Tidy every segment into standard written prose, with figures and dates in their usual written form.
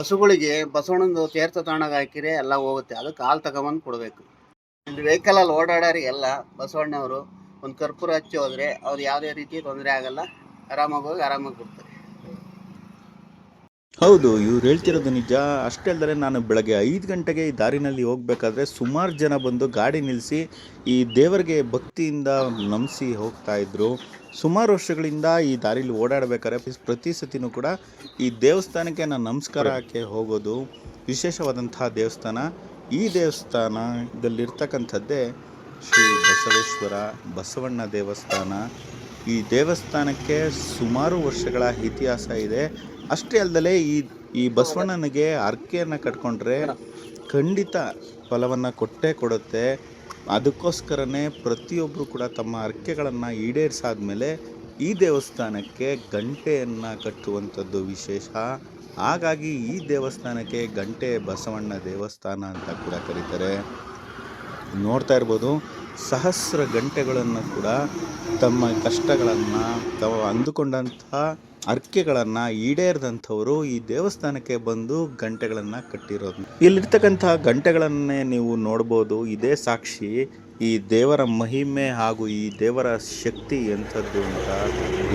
ಹಸುಗಳಿಗೆ ಬಸವಣ್ಣಂದು ತೀರ್ಥ ತಗೊಂಡಾಗ ಹಾಕಿರೆ ಎಲ್ಲ ಹೋಗುತ್ತೆ. ಅದಕ್ಕೆ ಹಾಲು ತಗೊಂಬಂದು ಕೊಡಬೇಕು. ಇಲ್ಲಿ ವೆಹಿಕಲಲ್ಲಿ ಓಡಾಡೋರಿಗೆಲ್ಲ ಬಸವಣ್ಣವರು ಒಂದು ಕರ್ಪೂರ ಹಚ್ಚಿ ಹೋದರೆ ಅವ್ರು ಯಾವುದೇ ರೀತಿ ತೊಂದರೆ ಆಗಲ್ಲ, ಆರಾಮಾಗಿ ಹೋಗಿ ಆರಾಮಾಗಿ ಬರ್ತಾರೆ. ಹೌದು, ಇವ್ರು ಹೇಳ್ತಿರೋದು ನಿಜ. ಅಷ್ಟೇ ಅಲ್ಲದೆ ನಾನು ಬೆಳಗ್ಗೆ 5 ಗಂಟೆಗೆ ಈ ದಾರಿನಲ್ಲಿ ಹೋಗ್ಬೇಕಾದ್ರೆ ಸುಮಾರು ಜನ ಬಂದು ಗಾಡಿ ನಿಲ್ಲಿಸಿ ಈ ದೇವರಿಗೆ ಭಕ್ತಿಯಿಂದ ನಮಿಸಿ ಹೋಗ್ತಾ ಇದ್ರು. ಸುಮಾರು ವರ್ಷಗಳಿಂದ ಈ ದಾರಿಲಿ ಓಡಾಡಬೇಕಾದ್ರೆ ಪ್ರತಿ ಸತಿನೂ ಕೂಡ ಈ ದೇವಸ್ಥಾನಕ್ಕೆ ನಾನು ನಮಸ್ಕಾರ ಹಾಕಿ ಹೋಗೋದು. ವಿಶೇಷವಾದಂತಹ ದೇವಸ್ಥಾನ. ಈ ದೇವಸ್ಥಾನದಲ್ಲಿರ್ತಕ್ಕಂಥದ್ದೇ ಶ್ರೀ ಬಸವೇಶ್ವರ ಬಸವಣ್ಣ ದೇವಸ್ಥಾನ. ಈ ದೇವಸ್ಥಾನಕ್ಕೆ ಸುಮಾರು ವರ್ಷಗಳ ಇತಿಹಾಸ ಇದೆ. ಅಷ್ಟೇ ಅಲ್ಲದೆ ಈ ಬಸವಣ್ಣನಿಗೆ ಹರಕೆಯನ್ನು ಕಟ್ಕೊಂಡ್ರೆ ಖಂಡಿತ ಫಲವನ್ನು ಕೊಟ್ಟೇ ಕೊಡುತ್ತೆ. ಅದಕ್ಕೋಸ್ಕರನೇ ಪ್ರತಿಯೊಬ್ಬರು ಕೂಡ ತಮ್ಮ ಹರಕೆಗಳನ್ನು ಈಡೇರಿಸಾದ್ಮೇಲೆ ಈ ದೇವಸ್ಥಾನಕ್ಕೆ ಗಂಟೆಯನ್ನು ಕಟ್ಟುವಂಥದ್ದು ವಿಶೇಷ. ಹಾಗಾಗಿ ಈ ದೇವಸ್ಥಾನಕ್ಕೆ ಗಂಟೆ ಬಸವಣ್ಣ ದೇವಸ್ಥಾನ ಅಂತ ಕೂಡ ಕರೀತಾರೆ. ನೋಡ್ತಾ ಇರ್ಬೋದು, ಸಹಸ್ರ ಗಂಟೆಗಳನ್ನು ಕೂಡ ತಮ್ಮ ಕಷ್ಟಗಳನ್ನು ತಾವು ಅಂದುಕೊಂಡಂತಹ ಹರಕೆಗಳನ್ನು ಈಡೇರಿದಂಥವರು ಈ ದೇವಸ್ಥಾನಕ್ಕೆ ಬಂದು ಗಂಟೆಗಳನ್ನು ಕಟ್ಟಿರೋದು. ಇಲ್ಲಿರ್ತಕ್ಕಂಥ ಗಂಟೆಗಳನ್ನೇ ನೀವು ನೋಡ್ಬೋದು. ಇದೇ ಸಾಕ್ಷಿ ಈ ದೇವರ ಮಹಿಮೆ ಹಾಗೂ ಈ ದೇವರ ಶಕ್ತಿ ಎಂಥದ್ದು ಅಂತ.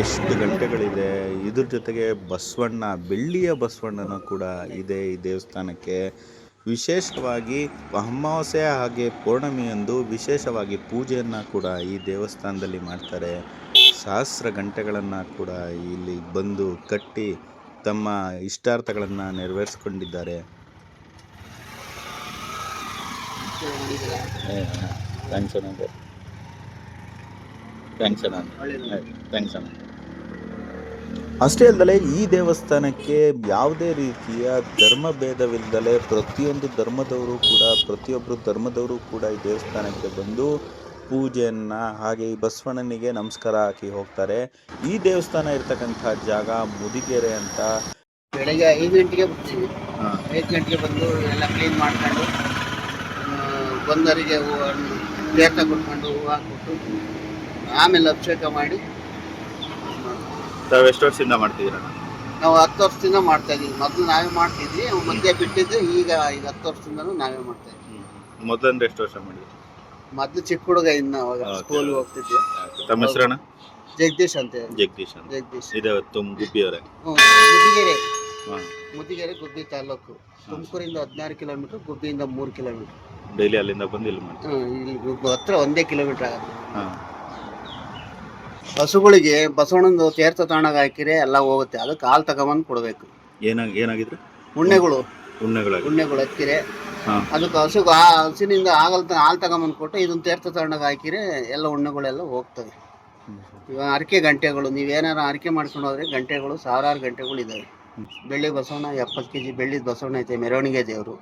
ಎಷ್ಟು ಗಂಟೆಗಳಿದೆ. ಇದ್ರ ಜೊತೆಗೆ ಬಸವಣ್ಣ, ಬೆಳ್ಳಿಯ ಬಸವಣ್ಣನೂ ಕೂಡ ಇದೆ ಈ ದೇವಸ್ಥಾನಕ್ಕೆ. ವಿಶೇಷವಾಗಿ ಅಮಾವಾಸ್ಯೆ ಹಾಗೆ ಪೌರ್ಣಮಿಯಂದು ವಿಶೇಷವಾಗಿ ಪೂಜೆಯನ್ನು ಕೂಡ ಈ ದೇವಸ್ಥಾನದಲ್ಲಿ ಮಾಡ್ತಾರೆ. ಸಹಸ್ರ ಗಂಟೆಗಳನ್ನು ಕೂಡ ಇಲ್ಲಿ ಬಂದು ಕಟ್ಟಿ ತಮ್ಮ ಇಷ್ಟಾರ್ಥಗಳನ್ನು ನೆರವೇರಿಸ್ಕೊಂಡಿದ್ದಾರೆ. ಅಷ್ಟೇ ಅಲ್ಲದೆ ಈ ದೇವಸ್ಥಾನಕ್ಕೆ ಯಾವುದೇ ರೀತಿಯ ಧರ್ಮ ಭೇದವಿಲ್ಲದೆ ಪ್ರತಿಯೊಂದು ಧರ್ಮದವರು ಕೂಡ ಈ ದೇವಸ್ಥಾನಕ್ಕೆ ಬಂದು ಪೂಜೆಯನ್ನು ಹಾಗೆ ಈ ಬಸವಣ್ಣನಿಗೆ ನಮಸ್ಕಾರ ಹಾಕಿ ಹೋಗ್ತಾರೆ. ಈ ದೇವಸ್ಥಾನ ಇರ್ತಕ್ಕಂಥ ಜಾಗ ಮುದಿಗೆರೆ ಅಂತ. ಬೆಳಗ್ಗೆ 5 ಗಂಟೆಗೆ ಬರ್ತೀವಿ. 5 ಗಂಟೆಗೆ ಬಂದು ಎಲ್ಲ ಕ್ಲೀನ್ ಮಾಡ್ಕೊಂಡು ಬಂದವರಿಗೆ ತೀರ್ಥ ಕೊಟ್ಕೊಂಡು ಹೂವು ಹಾಕ್ಬಿಟ್ಟು ಆಮೇಲೆ ಅಭಿಷೇಕ ಮಾಡಿ. ತಾವು ಎಷ್ಟು ವರ್ಷದಿಂದ ಮಾಡ್ತಿದ್ದೀರಾ? ನಾವು 10 ವರ್ಷದಿಂದ ಮಾಡ್ತಾ ಇದ್ದೀವಿ. ಮೊದಲು ನಾವೇ ಮಾಡ್ತಿದ್ವಿ, ಮಧ್ಯೆ ಬಿಟ್ಟಿದ್ದು. ಈಗ 10 ವರ್ಷದಿಂದನೂ ನಾವೇ ಮಾಡ್ತಾ ಇದ್ವಿ. ಮೊದಲಂದ್ರೆ ಎಷ್ಟು ವರ್ಷ ಮಾಡಿದ್ವಿ? ಮೊದಲು ಚಿಕ್ಕ ಹುಡುಗ, ಇನ್ನು ಅವಾಗ ಸ್ಕೂಲ್ ಹೋಗ್ತಿದ್ದೆ. ತಮ್ಮ ಹೆಸರಣ್ಣ? ಜಗದೀಶ್ ಅಂತ. ಜಗದೀಶ್. ಇದೆ ಗುಬ್ಬಿಯವರೇ? ಮುದಿಗೆರೆ ಗುಬ್ಬಿ ತಾಲೂಕು. ತುಮಕೂರಿಂದ 16 ಕಿಲೋಮೀಟರ್, ಗುಬ್ಬಿಯಿಂದ 3 ಕಿಲೋಮೀಟರ್. ಡೈಲಿ ಅಲ್ಲಿಂದ ಬಂದು ಇಲ್ಲಿ ಮಾಡ್ತೀವಿ. ಇಲ್ಲಿ ಹತ್ರ 1 ಕಿಲೋಮೀಟರ್ ಆಗುತ್ತೆ. ಹಸುಗಳಿಗೆ ಬಸವಣ್ಣಂದು ತೀರ್ಥ ತಗೊಂಡಾಗ ಹಾಕಿರೆ ಎಲ್ಲ ಹೋಗುತ್ತೆ. ಅದಕ್ಕೆ ಹಾಲು ತಗೊಂಬಂದು ಕೊಡಬೇಕು. ಏನಾಗಿದ್ರೆ ಉಣ್ಣೆಗಳು ಹತ್ತಿರೆ ಅದಕ್ಕೆ ಹಸುವಿನಿಂದ ಹಾಲು ತಗೊಂಬಂದು ಕೊಟ್ಟು ಇದನ್ನ ತೀರ್ಥ ತಗೊಂಡಾಗ ಹಾಕಿರೆ ಎಲ್ಲ ಉಣ್ಣೆಗಳೆಲ್ಲ ಹೋಗ್ತವೆ. ಇವಾಗ ಹರಕೆ ಗಂಟೆಗಳು, ನೀವೇನಾರು ಹರಕೆ ಮಾಡ್ಕೊಂಡು ಹೋದ್ರೆ ಗಂಟೆಗಳು ಸಾವಿರಾರು ಗಂಟೆಗಳು ಇದಾವೆ. ಬೆಳ್ಳಿ ಬಸವಣ್ಣ 70 kg ಬೆಳ್ಳಿದ ಬಸವಣ್ಣ ಐತೆ, ಮೆರವಣಿಗೆ ದೇವರು.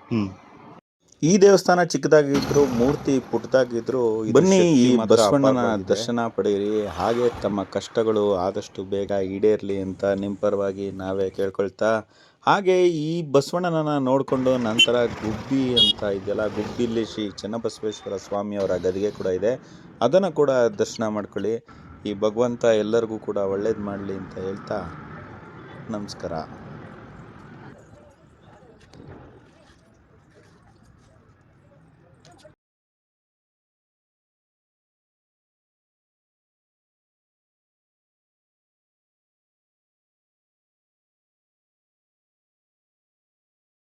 ಈ ದೇವಸ್ಥಾನ ಚಿಕ್ಕದಾಗಿದ್ರು, ಮೂರ್ತಿ ಪುಟ್ಟದಾಗಿದ್ರು, ಬನ್ನಿ ಈ ಬಸವಣ್ಣನ ದರ್ಶನ ಪಡೆಯಿರಿ. ಹಾಗೆ ತಮ್ಮ ಕಷ್ಟಗಳು ಆದಷ್ಟು ಬೇಗ ಈಡೇರಲಿ ಅಂತ ನಿಮ್ಮ ಪರವಾಗಿ ನಾವೇ ಕೇಳ್ಕೊಳ್ತಾ, ಹಾಗೆ ಈ ಬಸವಣ್ಣನ ನೋಡಿಕೊಂಡು ನಂತರ ಗುಬ್ಬಿ ಅಂತ ಇದೆಯಲ್ಲ, ಗುಬ್ಬಿಲಿ ಶ್ರೀ ಚನ್ನಬಸವೇಶ್ವರ ಸ್ವಾಮಿಯವರ ಗದಿಗೆ ಕೂಡ ಇದೆ. ಅದನ್ನು ಕೂಡ ದರ್ಶನ ಮಾಡ್ಕೊಳ್ಳಿ. ಈ ಭಗವಂತ ಎಲ್ಲರಿಗೂ ಕೂಡ ಒಳ್ಳೇದು ಮಾಡಲಿ ಅಂತ ಹೇಳ್ತಾ ನಮಸ್ಕಾರ.